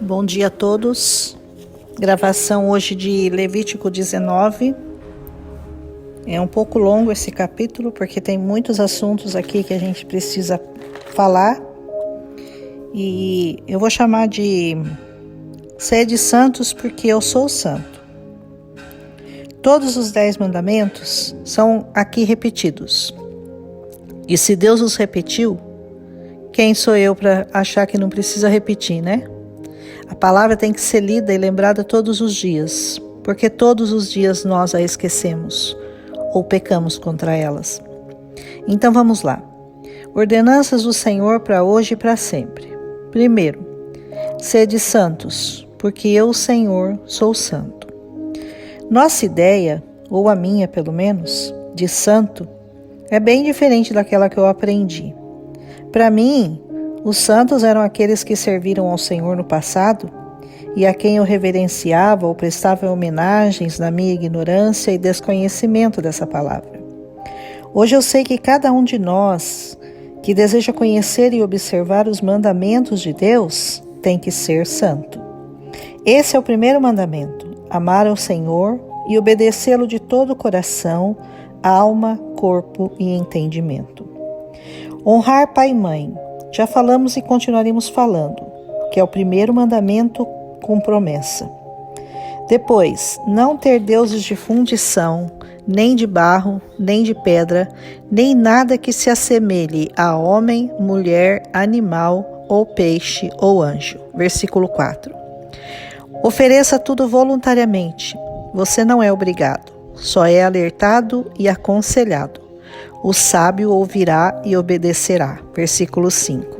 Bom dia a todos. Gravação hoje de Levítico 19. É um pouco longo esse capítulo, porque tem muitos assuntos aqui que a gente precisa falar. E eu vou chamar de Sede Santos porque eu sou santo. Todos os 10 mandamentos são aqui repetidos. E se Deus os repetiu, quem sou eu para achar que não precisa repetir, né? A palavra tem que ser lida e lembrada todos os dias, porque todos os dias nós a esquecemos ou pecamos contra elas. Então vamos lá. Ordenanças do Senhor para hoje e para sempre. Primeiro, sede santos, porque eu, Senhor, sou santo. Nossa ideia, ou a minha pelo menos, de santo, é bem diferente daquela que eu aprendi. Para mim, os santos eram aqueles que serviram ao Senhor no passado e a quem eu reverenciava ou prestava homenagens na minha ignorância e desconhecimento dessa palavra. Hoje eu sei que cada um de nós que deseja conhecer e observar os mandamentos de Deus tem que ser santo. Esse é o primeiro mandamento: amar ao Senhor e obedecê-lo de todo o coração, alma, corpo e entendimento. Honrar pai e mãe. Já falamos e continuaremos falando, que é o primeiro mandamento com promessa. Depois, não ter deuses de fundição, nem de barro, nem de pedra, nem nada que se assemelhe a homem, mulher, animal, ou peixe, ou anjo. Versículo 4. Ofereça tudo voluntariamente. Você não é obrigado, só é alertado e aconselhado. O sábio ouvirá e obedecerá. Versículo 5.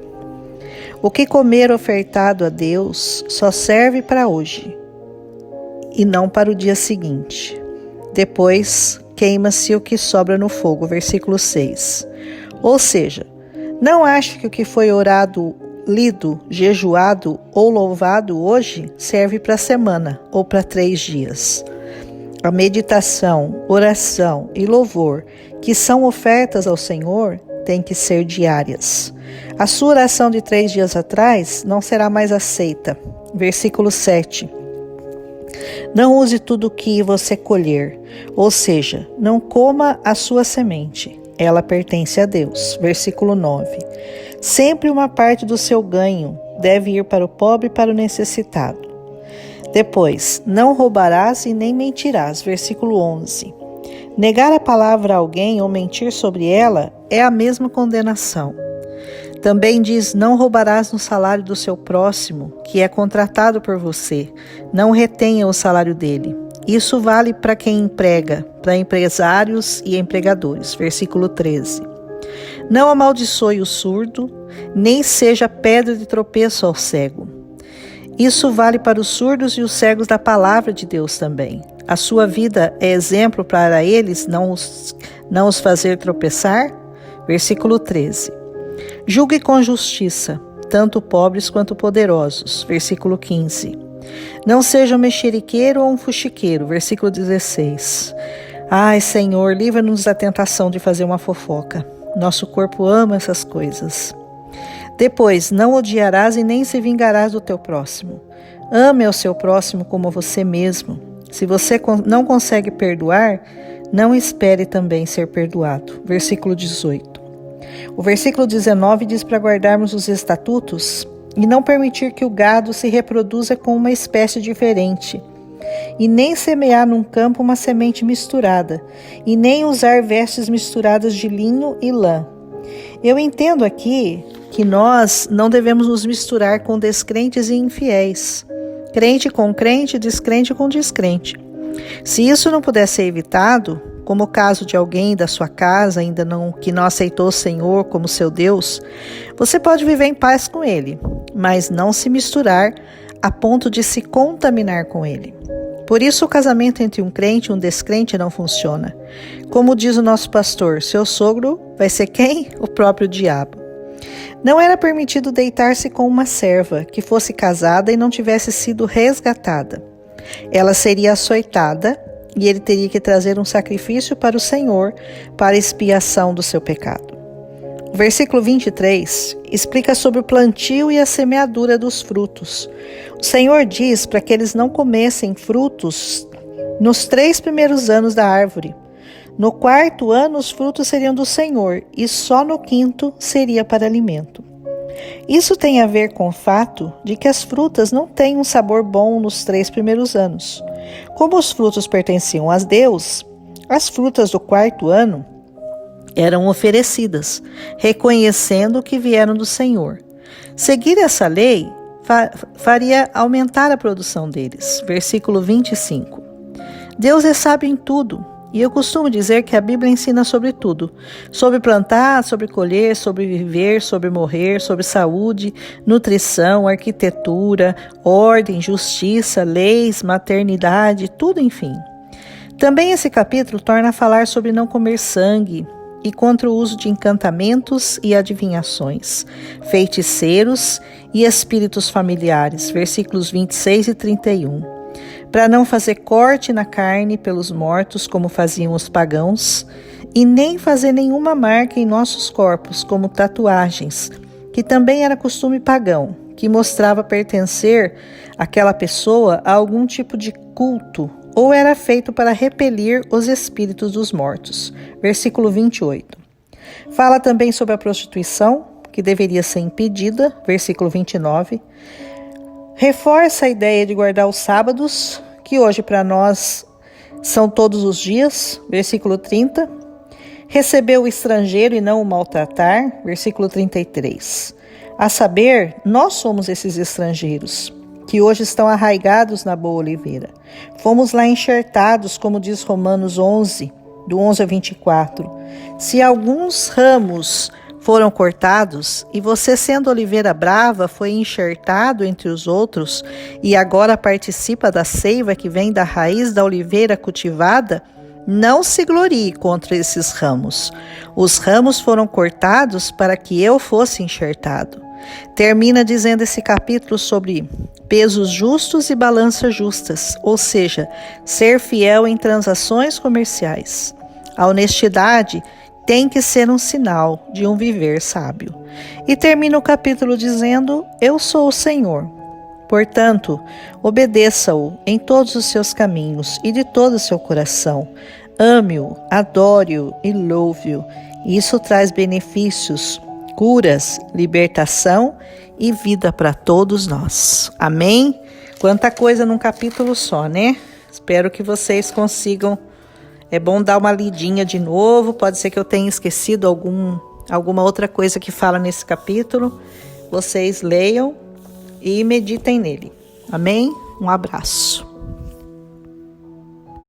O que comer ofertado a Deus só serve para hoje e não para o dia seguinte. Depois queima-se o que sobra no fogo. Versículo 6. Ou seja, não ache que o que foi orado, lido, jejuado ou louvado hoje serve para a semana ou para 3 dias. A meditação, oração e louvor, que são ofertas ao Senhor, têm que ser diárias. A sua oração de 3 dias atrás não será mais aceita. Versículo 7. Não use tudo o que você colher, ou seja, não coma a sua semente. Ela pertence a Deus. Versículo 9. Sempre uma parte do seu ganho deve ir para o pobre e para o necessitado. Depois, não roubarás e nem mentirás. Versículo 11. Negar a palavra a alguém ou mentir sobre ela é a mesma condenação. Também diz, não roubarás no salário do seu próximo, que é contratado por você. Não retenha o salário dele. Isso vale para quem emprega, para empresários e empregadores. Versículo 13. Não amaldiçoe o surdo, nem seja pedra de tropeço ao cego. Isso vale para os surdos e os cegos da palavra de Deus também. A sua vida é exemplo para eles não os fazer tropeçar? Versículo 13. Julgue com justiça, tanto pobres quanto poderosos. Versículo 15. Não seja um mexeriqueiro ou um fuxiqueiro. Versículo 16. Ai, Senhor, livra-nos da tentação de fazer uma fofoca. Nosso corpo ama essas coisas. Depois, não odiarás e nem se vingarás do teu próximo. Ame ao seu próximo como você mesmo. Se você não consegue perdoar, não espere também ser perdoado. Versículo 18. O versículo 19 diz para guardarmos os estatutos e não permitir que o gado se reproduza com uma espécie diferente, e nem semear num campo uma semente misturada, e nem usar vestes misturadas de linho e lã. Eu entendo aqui que nós não devemos nos misturar com descrentes e infiéis, crente com crente, descrente com descrente. Se isso não puder ser evitado, como o caso de alguém da sua casa que não aceitou o Senhor como seu Deus, você pode viver em paz com ele, mas não se misturar a ponto de se contaminar com ele. Por isso o casamento entre um crente e um descrente não funciona. Como diz o nosso pastor, seu sogro vai ser quem? O próprio diabo. Não era permitido deitar-se com uma serva que fosse casada e não tivesse sido resgatada. Ela seria açoitada e ele teria que trazer um sacrifício para o Senhor para expiação do seu pecado. O versículo 23 explica sobre o plantio e a semeadura dos frutos. O Senhor diz para que eles não comessem frutos nos 3 primeiros anos da árvore. No 4º ano, os frutos seriam do Senhor, e só no 5º seria para alimento. Isso tem a ver com o fato de que as frutas não têm um sabor bom nos 3 primeiros anos. Como os frutos pertenciam a Deus, as frutas do 4º ano eram oferecidas, reconhecendo que vieram do Senhor. Seguir essa lei faria aumentar a produção deles. Versículo 25. Deus é sábio em tudo, e eu costumo dizer que a Bíblia ensina sobre tudo. Sobre plantar, sobre colher, sobre viver, sobre morrer, sobre saúde, nutrição, arquitetura, ordem, justiça, leis, maternidade, tudo enfim. Também esse capítulo torna a falar sobre não comer sangue e contra o uso de encantamentos e adivinhações, feiticeiros e espíritos familiares, versículos 26 e 31. Para não fazer corte na carne pelos mortos, como faziam os pagãos, e nem fazer nenhuma marca em nossos corpos, como tatuagens, que também era costume pagão, que mostrava pertencer aquela pessoa a algum tipo de culto, ou era feito para repelir os espíritos dos mortos. Versículo 28. Fala também sobre a prostituição, que deveria ser impedida. Versículo 29. Reforça a ideia de guardar os sábados, que hoje para nós são todos os dias. Versículo 30. Receber o estrangeiro e não o maltratar. Versículo 33. A saber, nós somos esses estrangeiros, que hoje estão arraigados na boa oliveira. Fomos lá enxertados, como diz Romanos 11, do 11 a 24. Se alguns ramos foram cortados, e você, sendo oliveira brava, foi enxertado entre os outros, e agora participa da seiva que vem da raiz da oliveira cultivada, não se glorie contra esses ramos. Os ramos foram cortados para que eu fosse enxertado. Termina dizendo esse capítulo sobre pesos justos e balanças justas, ou seja, ser fiel em transações comerciais. A honestidade tem que ser um sinal de um viver sábio. E termina o capítulo dizendo: eu sou o Senhor. Portanto, obedeça-o em todos os seus caminhos e de todo o seu coração. Ame-o, adore-o e louve-o. Isso traz benefícios, curas, libertação e vida para todos nós. Amém? Quanta coisa num capítulo só, né? Espero que vocês consigam. É bom dar uma lidinha de novo. Pode ser que eu tenha esquecido alguma outra coisa que fala nesse capítulo. Vocês leiam e meditem nele. Amém? Um abraço.